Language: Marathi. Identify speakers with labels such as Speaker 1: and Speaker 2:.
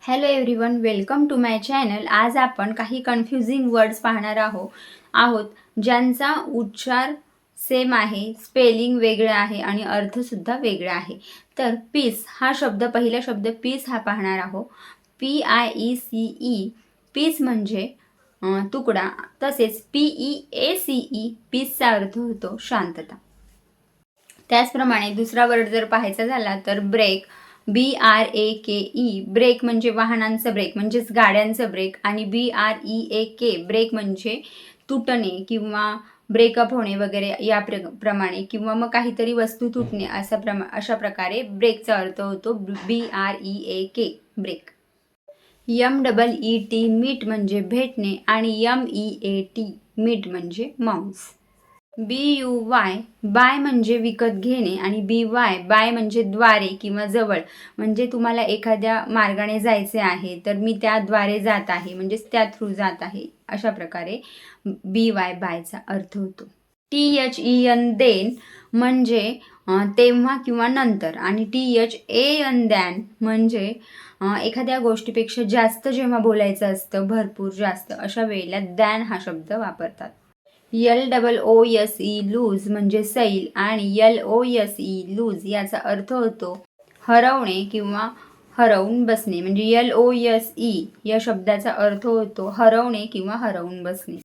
Speaker 1: Hello everyone, welcome to my channel. आज आपण काही कन्फ्युजिंग वर्ड्स पाहणार आहोत ज्यांचा उच्चार सेम आहे, स्पेलिंग वेगळं आहे आणि अर्थसुद्धा वेगळा आहे. तर पीस हा शब्द, पहिला शब्द पीस हा पाहणार आहोत. PIECE, पीस म्हणजे तुकडा. तसेच PEACE, पीसचा अर्थ होतो शांतता. त्याचप्रमाणे दुसरा वर्ड जर पाहायचा झाला तर ब्रेक, BRAKE, ब्रेक म्हणजे वाहनांचा ब्रेक म्हणजेच गाड्यांचा ब्रेक. आणि BREAK, ब्रेक म्हणजे तुटणे किंवा ब्रेकअप होणे वगैरे या प्रमाणे, किंवा मग काहीतरी वस्तू तुटणे अशा प्रकारे ब्रेकचा अर्थ होतो BREAK, ब्रेक. MEET, मीट म्हणजे भेटणे. आणि MEAT, मीट म्हणजे मांस. BUY, बाय म्हणजे विकत घेणे. आणि BY, बाय म्हणजे द्वारे किंवा जवळ, म्हणजे तुम्हाला एखाद्या मार्गाने जायचे आहे तर मी त्याद्वारे जात आहे, म्हणजेच त्या थ्रू जात आहे, अशा प्रकारे BY, बायचा अर्थ होतो. THEN, देन म्हणजे तेव्हा किंवा नंतर. आणि THAN, दॅन म्हणजे एखाद्या गोष्टीपेक्षा जास्त जेव्हा बोलायचं असतं, भरपूर जास्त, अशा वेळेला दॅन हा शब्द वापरतात. LOOSE, लूज म्हणजे सैल. आणि LOSE, लूज याचा अर्थ होतो हरवणे किंवा हरवून बसणे. म्हणजे LOSE या शब्दाचा अर्थ होतो हरवणे किंवा हरवून बसणे.